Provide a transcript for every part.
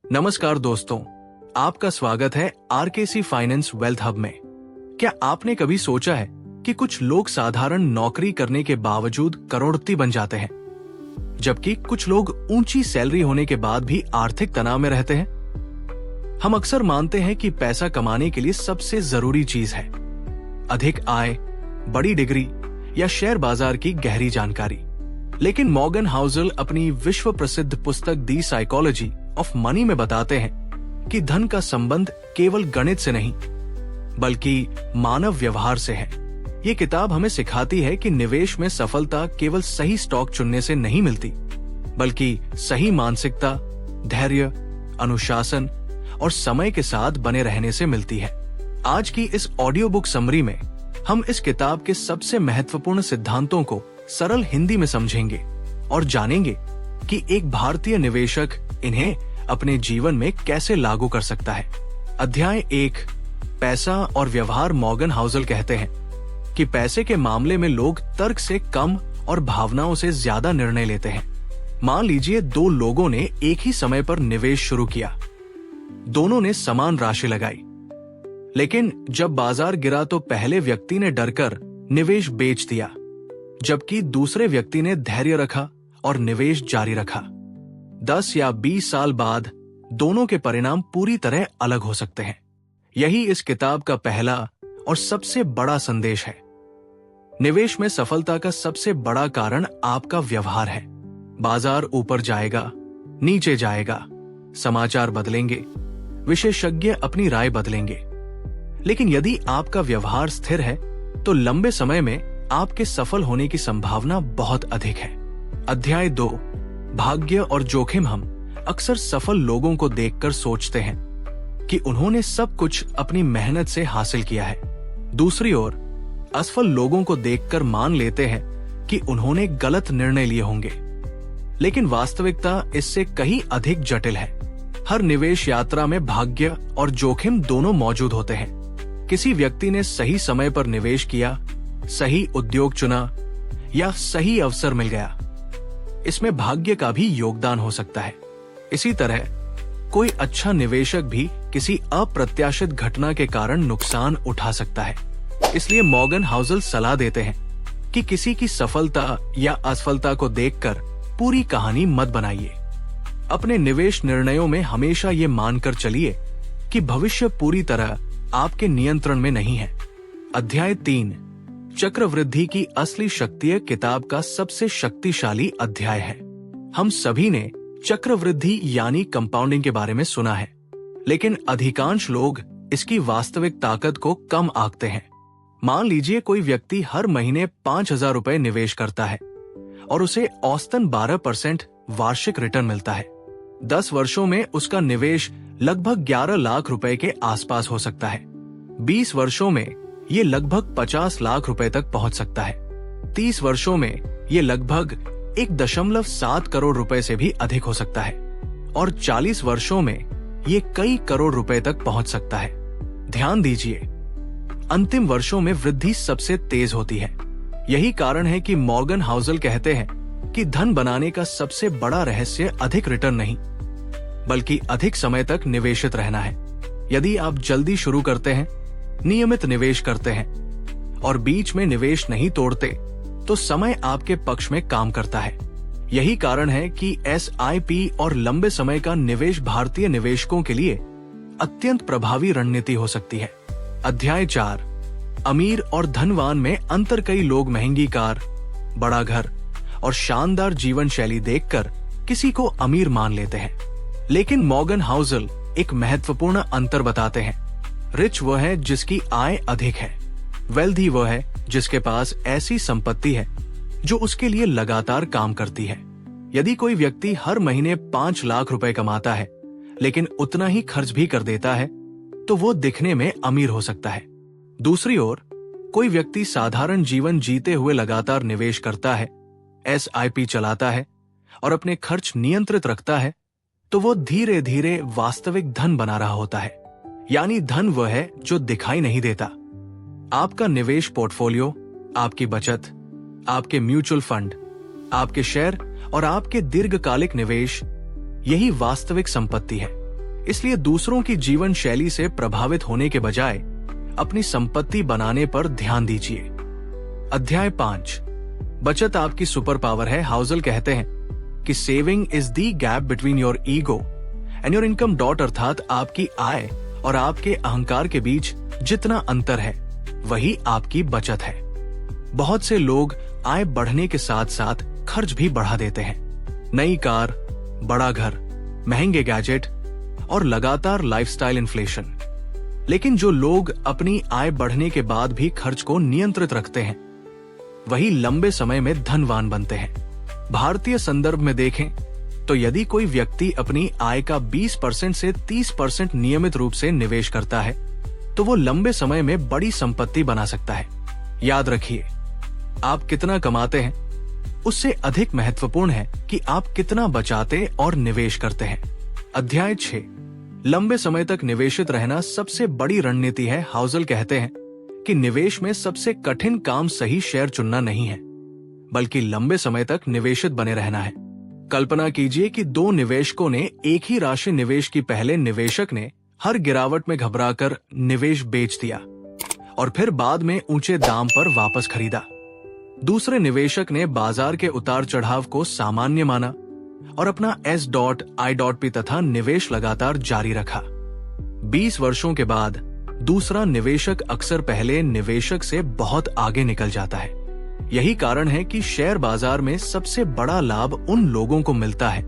नमस्कार दोस्तों, आपका स्वागत है आरकेसी फाइनेंस वेल्थ हब में। क्या आपने कभी सोचा है कि कुछ लोग साधारण नौकरी करने के बावजूद करोड़पति बन जाते हैं, जबकि कुछ लोग ऊंची सैलरी होने के बाद भी आर्थिक तनाव में रहते हैं? हम अक्सर मानते हैं कि पैसा कमाने के लिए सबसे जरूरी चीज है अधिक आय, बड़ी डिग्री या शेयर बाजार की गहरी जानकारी। लेकिन मॉर्गन हाउसल अपनी विश्व प्रसिद्ध पुस्तक दी साइकोलॉजी ऑफ मनी में बताते हैं कि धन का संबंध केवल गणित से नहीं बल्कि मानव व्यवहार से है। ये किताब हमें सिखाती है कि निवेश में सफलता केवल सही स्टॉक चुनने से नहीं मिलती, बल्कि सही मानसिकता, धैर्य, अनुशासन और समय के साथ बने रहने से मिलती है। आज की इस ऑडियो बुक समरी में हम इस किताब के सबसे महत्वपूर्ण सिद्धांतों को सरल हिंदी में समझेंगे और जानेंगे कि एक भारतीय निवेशक इन्हें अपने जीवन में कैसे लागू कर सकता है। अध्याय 1, पैसा और व्यवहार। मॉर्गन हाउसल कहते हैं कि पैसे के मामले में लोग तर्क से कम और भावनाओं से ज्यादा निर्णय लेते हैं। मान लीजिए दो लोगों ने एक ही समय पर निवेश शुरू किया। दोनों ने समान राशि लगाई, लेकिन जब बाजार गिरा तो पहले व्यक्ति ने डरकर निवेश बेच दिया, जबकि दूसरे व्यक्ति ने धैर्य रखा और निवेश जारी रखा। 10 या 20 साल बाद दोनों के परिणाम पूरी तरह अलग हो सकते हैं। यही इस किताब का पहला और सबसे बड़ा संदेश है। निवेश में सफलता का सबसे बड़ा कारण आपका व्यवहार है। बाजार ऊपर जाएगा, नीचे जाएगा, समाचार बदलेंगे, विशेषज्ञ अपनी राय बदलेंगे, लेकिन यदि आपका व्यवहार स्थिर है तो लंबे समय में आपके सफल होने की संभावना बहुत अधिक है। अध्याय 2, भाग्य और जोखिम। हम अक्सर सफल लोगों को देखकर सोचते हैं कि उन्होंने सब कुछ अपनी मेहनत से हासिल किया है। दूसरी ओर असफल लोगों को देखकर मान लेते हैं कि उन्होंने गलत निर्णय लिए होंगे, लेकिन वास्तविकता इससे कहीं अधिक जटिल है। हर निवेश यात्रा में भाग्य और जोखिम दोनों मौजूद होते हैं। किसी व्यक्ति ने सही समय पर निवेश किया, सही उद्योग चुना या सही अवसर मिल गया, इसमें भाग्य का भी योगदान हो सकता है। इसी तरह कोई अच्छा निवेशक भी किसी अप्रत्याशित घटना के कारण नुकसान उठा सकता है। इसलिए मॉर्गन हाउसल सलाह देते हैं कि किसी की सफलता या असफलता को देखकर पूरी कहानी मत बनाइए। अपने निवेश निर्णयों में हमेशा ये मानकर चलिए कि भविष्य पूरी तरह आपके नियंत्रण में नहीं है। अध्याय 3, चक्रवृद्धि की असली शक्ति। किताब का सबसे शक्तिशाली अध्याय है। हम सभी ने चक्रवृद्धि यानी कंपाउंडिंग के बारे में सुना है, लेकिन अधिकांश लोग इसकी वास्तविक ताकत को कम आंकते हैं। मान लीजिए कोई व्यक्ति हर महीने 5,000 रुपए निवेश करता है और उसे औसतन 12% वार्षिक रिटर्न मिलता है। 10 वर्षों में उसका निवेश लगभग 11 लाख रुपए के आसपास हो सकता है। 20 वर्षों में ये लगभग 50 लाख रुपए तक पहुंच सकता है। 30 वर्षों में ये लगभग 1.7 करोड़ रुपए से भी अधिक हो सकता है और 40 वर्षों में ये कई करोड़ रुपए तक पहुंच सकता है। ध्यान दीजिए, अंतिम वर्षों में वृद्धि सबसे तेज होती है। यही कारण है कि मॉर्गन हाउसल कहते हैं कि धन बनाने का सबसे बड़ा रहस्य अधिक रिटर्न नहीं, बल्कि अधिक समय तक निवेशित रहना है। यदि आप जल्दी शुरू करते हैं, नियमित निवेश करते हैं और बीच में निवेश नहीं तोड़ते, तो समय आपके पक्ष में काम करता है। यही कारण है कि SIP और लंबे समय का निवेश भारतीय निवेशकों के लिए अत्यंत प्रभावी रणनीति हो सकती है। अध्याय 4, अमीर और धनवान में अंतर। कई लोग महंगी कार, बड़ा घर और शानदार जीवन शैली देखकर किसी को अमीर मान लेते हैं, लेकिन मॉर्गन हाउसल एक महत्वपूर्ण अंतर बताते हैं। रिच वो है जिसकी आय अधिक है, वेल्दी वो है जिसके पास ऐसी संपत्ति है जो उसके लिए लगातार काम करती है। यदि कोई व्यक्ति हर महीने 5 लाख रुपए कमाता है लेकिन उतना ही खर्च भी कर देता है, तो वो दिखने में अमीर हो सकता है। दूसरी ओर कोई व्यक्ति साधारण जीवन जीते हुए लगातार निवेश करता है, SIP चलाता है और अपने खर्च नियंत्रित रखता है, तो वो धीरे धीरे वास्तविक धन बना रहा होता है। यानी धन वह है जो दिखाई नहीं देता। आपका निवेश पोर्टफोलियो, आपकी बचत, आपके म्यूचुअल फंड, आपके शेयर और आपके दीर्घकालिक निवेश, यही वास्तविक संपत्ति है। इसलिए दूसरों की जीवन शैली से प्रभावित होने के बजाय अपनी संपत्ति बनाने पर ध्यान दीजिए। अध्याय 5, बचत आपकी सुपर पावर है। हाउसल कहते हैं कि saving is the gap between your ego and your income dot, अर्थात आपकी आय और आपके अहंकार के बीच जितना अंतर है वही आपकी बचत है। बहुत से लोग आय बढ़ने के साथ साथ खर्च भी बढ़ा देते हैं। नई कार, बड़ा घर, महंगे गैजेट और लगातार लाइफस्टाइल इन्फ्लेशन। लेकिन जो लोग अपनी आय बढ़ने के बाद भी खर्च को नियंत्रित रखते हैं वही लंबे समय में धनवान बनते हैं। भारतीय संदर्भ में देखें तो यदि कोई व्यक्ति अपनी आय का 20% से 30% नियमित रूप से निवेश करता है तो वो लंबे समय में बड़ी संपत्ति बना सकता है। याद रखिए, आप कितना कमाते हैं उससे अधिक महत्वपूर्ण है कि आप कितना बचाते और निवेश करते हैं। अध्याय 6, लंबे समय तक निवेशित रहना सबसे बड़ी रणनीति है। हाउसल कहते हैं कि निवेश में सबसे कठिन काम सही शेयर चुनना नहीं है, बल्कि लंबे समय तक निवेशित बने रहना है। कल्पना कीजिए कि दो निवेशकों ने एक ही राशि निवेश की। पहले निवेशक ने हर गिरावट में घबराकर निवेश बेच दिया और फिर बाद में ऊंचे दाम पर वापस खरीदा। दूसरे निवेशक ने बाजार के उतार चढ़ाव को सामान्य माना और अपना S.I.P तथा निवेश लगातार जारी रखा। 20 वर्षों के बाद दूसरा निवेशक अक्सर पहले निवेशक से बहुत आगे निकल जाता है। यही कारण है कि शेयर बाजार में सबसे बड़ा लाभ उन लोगों को मिलता है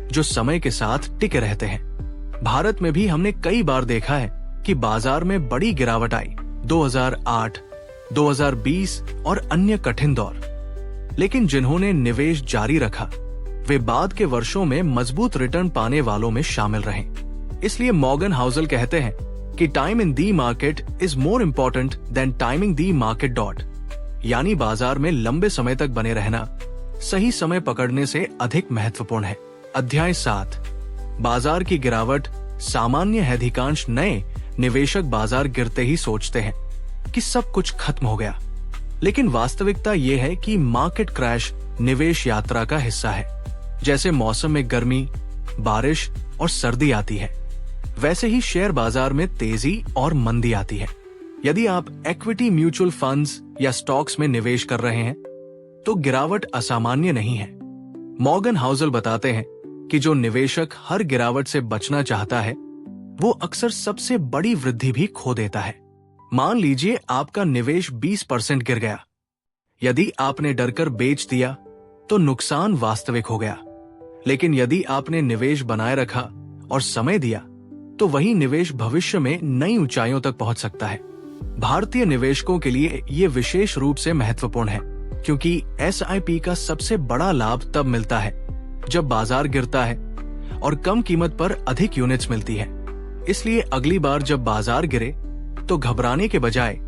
जो समय के साथ टिके रहते हैं। भारत में भी हमने कई बार देखा है कि बाजार में बड़ी गिरावट आई 2008, 2020 और अन्य कठिन दौर, लेकिन जिन्होंने निवेश जारी रखा वे बाद के वर्षों में मजबूत रिटर्न पाने वालों में शामिल रहे। इसलिए मॉर्गन हाउसल कहते हैं कि time in the market is more important then timing the market dot, यानी बाजार में लंबे समय तक बने रहना सही समय पकड़ने से अधिक महत्वपूर्ण है। अध्याय 7, बाजार की गिरावट सामान्य है। अधिकांश नए निवेशक बाजार गिरते ही सोचते हैं कि सब कुछ खत्म हो गया, लेकिन वास्तविकता यह है कि मार्केट क्रैश निवेश यात्रा का हिस्सा है। जैसे मौसम में गर्मी, बारिश और सर्दी आती है, वैसे ही शेयर बाजार में तेजी और मंदी आती है। यदि आप इक्विटी म्यूचुअल फंड्स या स्टॉक्स में निवेश कर रहे हैं तो गिरावट असामान्य नहीं है। मॉर्गन हाउसल बताते हैं कि जो निवेशक हर गिरावट से बचना चाहता है वो अक्सर सबसे बड़ी वृद्धि भी खो देता है। मान लीजिए आपका निवेश 20% गिर गया। यदि आपने डरकर बेच दिया तो नुकसान वास्तविक हो गया, लेकिन यदि आपने निवेश बनाए रखा और समय दिया तो वही निवेश भविष्य में नई ऊंचाइयों तक पहुंच सकता है। भारतीय निवेशकों के लिए ये विशेष रूप से महत्वपूर्ण है क्योंकि SIP का सबसे बड़ा लाभ तब मिलता है जब बाजार गिरता है और कम कीमत पर अधिक यूनिट्स मिलती है। इसलिए अगली बार जब बाजार गिरे तो घबराने के बजाय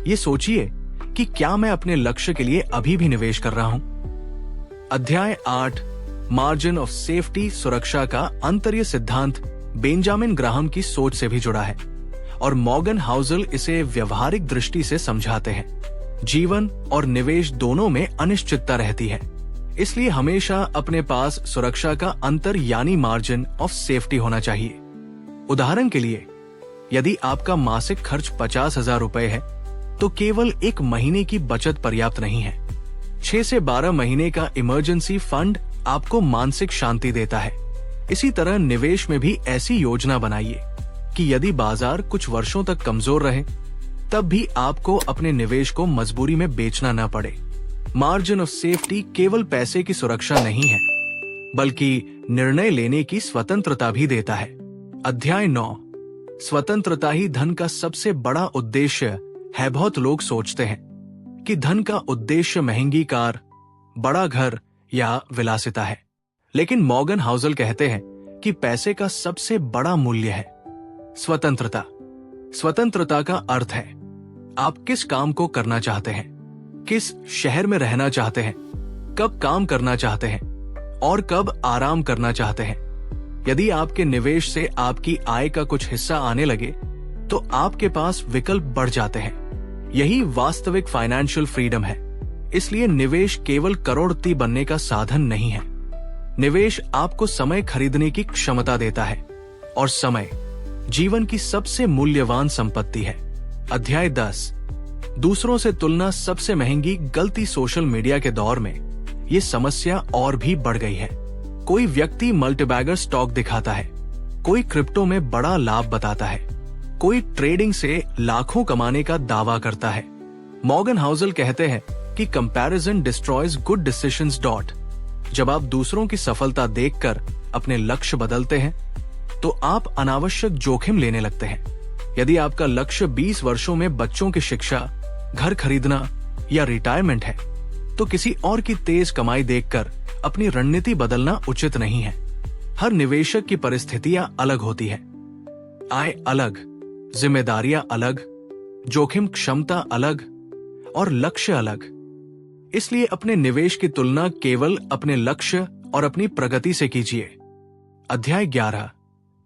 ये सोचिए कि क्या मैं अपने लक्ष्य के लिए अभी भी निवेश कर रहा हूं। अध्याय 8, मार्जिन ऑफ सेफ्टी, सुरक्षा का आंतरिक सिद्धांत बेंजामिन ग्राहम की सोच से भी जुड़ा है और मॉर्गन हाउसल इसे व्यवहारिक दृष्टि से समझाते हैं। जीवन और निवेश दोनों में अनिश्चितता रहती है, इसलिए हमेशा अपने पास सुरक्षा का अंतर यानी मार्जिन ऑफ सेफ्टी होना चाहिए। उदाहरण के लिए, यदि आपका मासिक खर्च 50,000 रुपए है तो केवल एक महीने की बचत पर्याप्त नहीं है। 6 से 12 महीने का इमरजेंसी फंड आपको मानसिक शांति देता है। इसी तरह निवेश में भी ऐसी योजना बनाइए कि यदि बाजार कुछ वर्षों तक कमजोर रहे तब भी आपको अपने निवेश को मजबूरी में बेचना न पड़े। मार्जिन ऑफ सेफ्टी केवल पैसे की सुरक्षा नहीं है बल्कि निर्णय लेने की स्वतंत्रता भी देता है। अध्याय 9, स्वतंत्रता ही धन का सबसे बड़ा उद्देश्य है। बहुत लोग सोचते हैं कि धन का उद्देश्य महंगी कार, बड़ा घर या विलासिता है, लेकिन मॉर्गन हाउसल कहते हैं कि पैसे का सबसे बड़ा मूल्य है स्वतंत्रता। स्वतंत्रता का अर्थ है आप किस काम को करना चाहते हैं, किस शहर में रहना चाहते हैं, कब काम करना चाहते हैं और कब आराम करना चाहते हैं। यदि आपके निवेश से आपकी आय का कुछ हिस्सा आने लगे तो आपके पास विकल्प बढ़ जाते हैं। यही वास्तविक फाइनेंशियल फ्रीडम है। इसलिए निवेश केवल करोड़पति बनने का साधन नहीं है। निवेश आपको समय खरीदने की क्षमता देता है और समय जीवन की सबसे मूल्यवान संपत्ति है। अध्याय 10, दूसरों से तुलना सबसे महंगी गलती। सोशल मीडिया के दौर में ये समस्या और भी बढ़ गई है। कोई व्यक्ति मल्टीबैगर स्टॉक दिखाता है, कोई क्रिप्टो में बड़ा लाभ बताता है, कोई ट्रेडिंग से लाखों कमाने का दावा करता है। मॉर्गन हाउसल कहते हैं कि कंपैरिजन डिस्ट्रॉयज गुड डिसीजंस। जब आप दूसरों की सफलता देखकर अपने लक्ष्य बदलते हैं तो आप अनावश्यक जोखिम लेने लगते हैं। यदि आपका लक्ष्य 20 वर्षों में बच्चों की शिक्षा, घर खरीदना या रिटायरमेंट है, तो किसी और की तेज कमाई देखकर अपनी रणनीति बदलना उचित नहीं है। हर निवेशक की परिस्थितियां अलग होती है, आय अलग, जिम्मेदारियां अलग, जोखिम क्षमता अलग और लक्ष्य अलग। इसलिए अपने निवेश की तुलना केवल अपने लक्ष्य और अपनी प्रगति से कीजिए। अध्याय 11,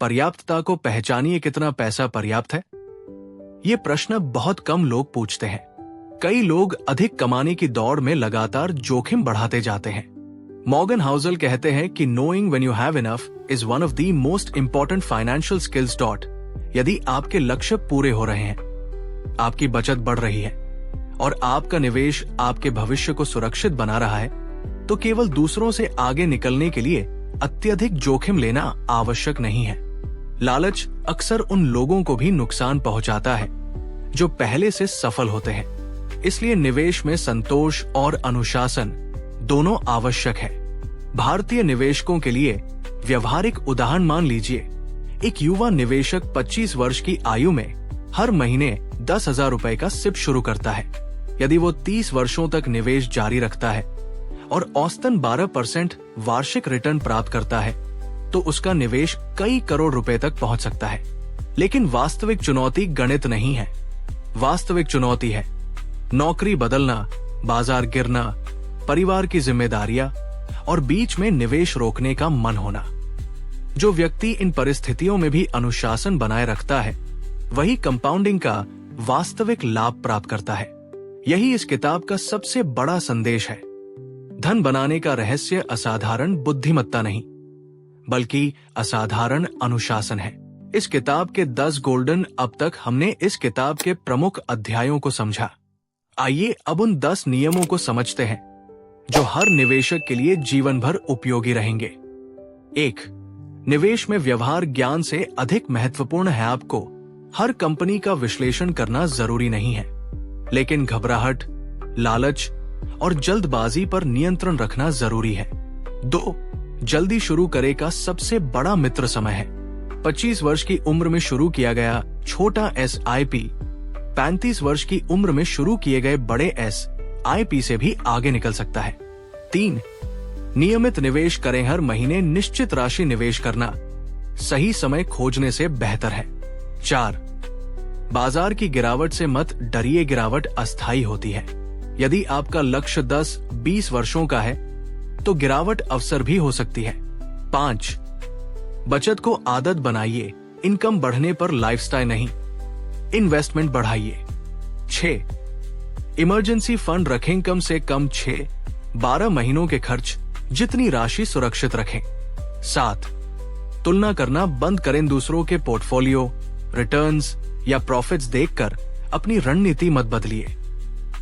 पर्याप्तता को पहचानिए। कितना पैसा पर्याप्त है? ये प्रश्न बहुत कम लोग पूछते हैं। कई लोग अधिक कमाने की दौड़ में लगातार जोखिम बढ़ाते जाते हैं। मॉर्गन हाउसल कहते हैं कि knowing when you have enough is one of the most important financial skills. यदि आपके लक्ष्य पूरे हो रहे हैं, आपकी बचत बढ़ रही है और आपका निवेश आपके भविष्य को सुरक्षित बना रहा है, तो केवल दूसरों से आगे निकलने के लिए अत्यधिक जोखिम लेना आवश्यक नहीं है। लालच अक्सर उन लोगों को भी नुकसान पहुंचाता है जो पहले से सफल होते हैं। इसलिए निवेश में संतोष और अनुशासन दोनों आवश्यक है। भारतीय निवेशकों के लिए व्यवहारिक उदाहरण मान लीजिए। एक युवा निवेशक 25 वर्ष की आयु में हर महीने 10,000 रुपए का सिप शुरू करता है। यदि वो 30 वर्षों तक निवेश जारी रखता है और औसतन 12% वार्षिक रिटर्न प्राप्त करता है, तो उसका निवेश कई करोड़ रुपए तक पहुंच सकता है। लेकिन वास्तविक चुनौती गणित नहीं है। वास्तविक चुनौती है नौकरी बदलना, बाजार गिरना, परिवार की जिम्मेदारियां और बीच में निवेश रोकने का मन होना। जो व्यक्ति इन परिस्थितियों में भी अनुशासन बनाए रखता है, वही कंपाउंडिंग का वास्तविक लाभ प्राप्त करता है। यही इस किताब का सबसे बड़ा संदेश है। धन बनाने का रहस्य असाधारण बुद्धिमत्ता नहीं, बल्कि असाधारण अनुशासन है। इस किताब के 10 गोल्डन। अब तक हमने इस किताब के प्रमुख अध्यायों को समझा। आइए अब उन 10 नियमों को समझते हैं जो हर निवेशक के लिए जीवन भर उपयोगी रहेंगे। 1. निवेश में व्यवहार ज्ञान से अधिक महत्वपूर्ण है। आपको हर कंपनी का विश्लेषण करना जरूरी नहीं है, लेकिन घबराहट, लालच और जल्दबाजी पर नियंत्रण रखना जरूरी है। 2. जल्दी शुरू करे का सबसे बड़ा मित्र समय है। 25 वर्ष की उम्र में शुरू किया गया छोटा SIP 35 वर्ष की उम्र में शुरू किए गए बड़े SIP से भी आगे निकल सकता है। 3. नियमित निवेश करें। हर महीने निश्चित राशि निवेश करना सही समय खोजने से बेहतर है। 4. बाजार की गिरावट से मत डरिए, गिरावट अस्थायी होती है। यदि आपका लक्ष्य 10-20 वर्षों का है, तो गिरावट अवसर भी हो सकती है। 5. बचत को आदत बनाइए। इनकम बढ़ने पर लाइफस्टाइल नहीं, इन्वेस्टमेंट बढ़ाइए। 6. इमरजेंसी फंड रखें। कम से कम 6-12 महीनों के खर्च जितनी राशि सुरक्षित रखें। 7. तुलना करना बंद करें। दूसरों के पोर्टफोलियो, रिटर्न्स या प्रॉफिट्स देखकर अपनी रणनीति मत बदलिए।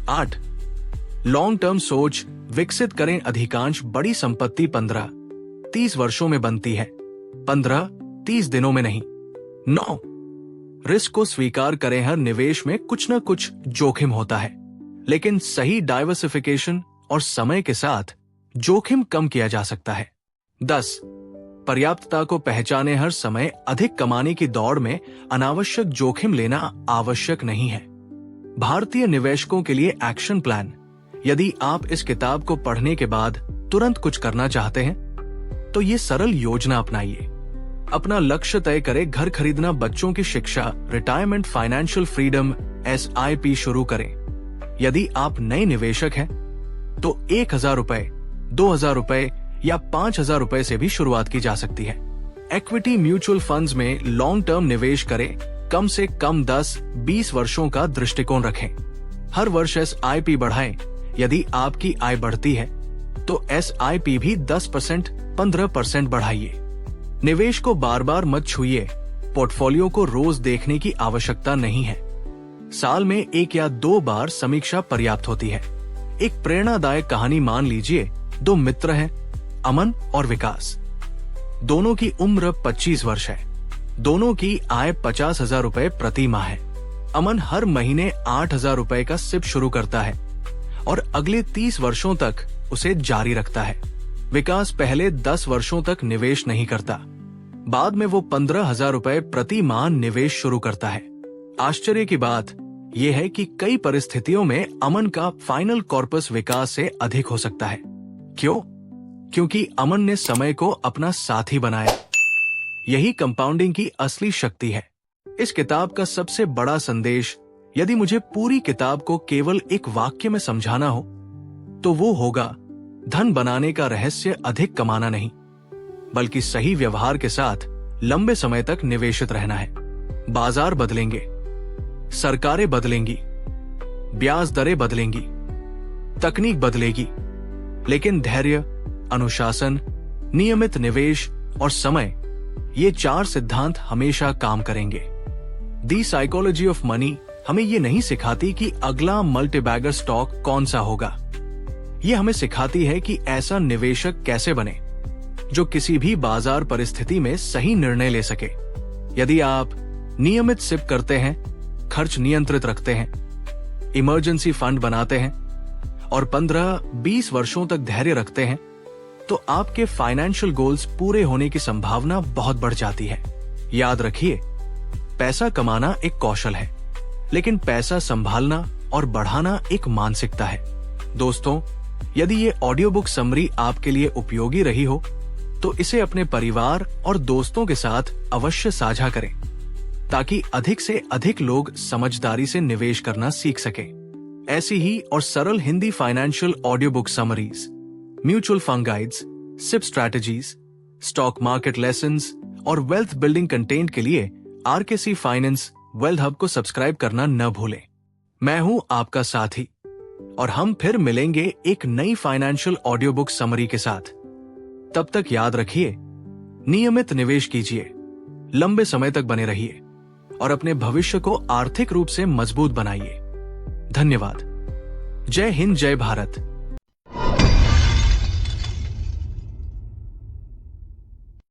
8. लॉन्ग टर्म सोच विकसित करें। अधिकांश बड़ी संपत्ति 15-30 वर्षों में बनती है, 15-30 दिनों में नहीं। 9. रिस्क को स्वीकार करें। हर निवेश में कुछ न कुछ जोखिम होता है, लेकिन सही डाइवर्सिफिकेशन और समय के साथ जोखिम कम किया जा सकता है। 10. पर्याप्तता को पहचाने। हर समय अधिक कमाने की दौड़ में अनावश्यक जोखिम लेना आवश्यक नहीं है। भारतीय निवेशकों के लिए एक्शन प्लान। यदि आप इस किताब को पढ़ने के बाद तुरंत कुछ करना चाहते हैं, तो ये सरल योजना अपनाइए। अपना लक्ष्य तय करें। घर खरीदना, बच्चों की शिक्षा, रिटायरमेंट, फाइनेंशियल फ्रीडम, SIP शुरू करें। यदि आप नए निवेशक हैं, तो 1,000 रुपए, 2,000 रुपए या 5,000 रुपए से भी शुरुआत की जा सकती है। इक्विटी म्यूचुअल फंड्स में लॉन्ग टर्म निवेश करें। कम से कम 10-20 वर्षों का दृष्टिकोण रखें। हर वर्ष SIP बढ़ाएं। यदि आपकी आय बढ़ती है, तो SIP भी 10%, 15% बढ़ाइए। निवेश को बार बार मत छूइए। पोर्टफोलियो को रोज देखने की आवश्यकता नहीं है। साल में 1 या 2 बार समीक्षा पर्याप्त होती है। एक प्रेरणादायक कहानी मान लीजिए, 2 मित्र हैं, अमन और विकास। दोनों की उम्र 25 वर्ष है। दोनों की आय 50,000 रुपए प्रति माह है। अमन हर महीने 8,000 रुपए का सिप शुरू करता है और अगले 30 वर्षों तक उसे जारी रखता है। विकास पहले 10 वर्षों तक निवेश नहीं करता। बाद में वो 15,000 रुपए प्रति माह निवेश शुरू करता है। आश्चर्य की बात यह है कि कई परिस्थितियों में अमन का फाइनल कॉर्पस विकास से अधिक हो सकता है। क्यों? क्योंकि अमन ने समय को अपना साथी बनाया। यही कंपाउंडिंग की असली शक्ति है। इस किताब का सबसे बड़ा संदेश, यदि मुझे पूरी किताब को केवल एक वाक्य में समझाना हो, तो वो होगा, धन बनाने का रहस्य अधिक कमाना नहीं, बल्कि सही व्यवहार के साथ लंबे समय तक निवेशित रहना है। बाजार बदलेंगे, सरकारें बदलेंगी, ब्याज दरें बदलेंगी, तकनीक बदलेगी, लेकिन धैर्य, अनुशासन, नियमित निवेश और समय, ये 4 सिद्धांत हमेशा काम करेंगे। दी साइकोलॉजी ऑफ मनी हमें ये नहीं सिखाती कि अगला मल्टीबैगर स्टॉक कौन सा होगा। ये हमें सिखाती है कि ऐसा निवेशक कैसे बने जो किसी भी बाजार परिस्थिति में सही निर्णय ले सके। यदि आप नियमित सिप करते हैं, खर्च नियंत्रित रखते हैं, इमरजेंसी फंड बनाते हैं और 15-20 वर्षों तक धैर्य रखते हैं, तो आपके फाइनेंशियल गोल्स पूरे होने की संभावना बहुत बढ़ जाती है। याद रखिए, पैसा कमाना एक कौशल है, लेकिन पैसा संभालना और बढ़ाना एक मानसिकता है। दोस्तों, यदि ये ऑडियो बुक समरी आपके लिए उपयोगी रही हो, तो इसे अपने परिवार और दोस्तों के साथ अवश्य साझा करें, ताकि अधिक से अधिक लोग समझदारी से निवेश करना सीख सकें। ऐसी ही और सरल Hindi financial audio book summaries, mutual fund guides, SIP strategies, stock market lessons और वेल्थ बिल्डिंग कंटेंट के लिए आरकेसी फाइनेंस वेल्थ हब को सब्सक्राइब करना न भूलें। मैं हूं आपका साथी और हम फिर मिलेंगे एक नई फाइनेंशियल ऑडियो बुक समरी के साथ। तब तक याद रखिए, नियमित निवेश कीजिए, लंबे समय तक बने रहिए और अपने भविष्य को आर्थिक रूप से मजबूत बनाइए। धन्यवाद। जय हिंद, जय भारत।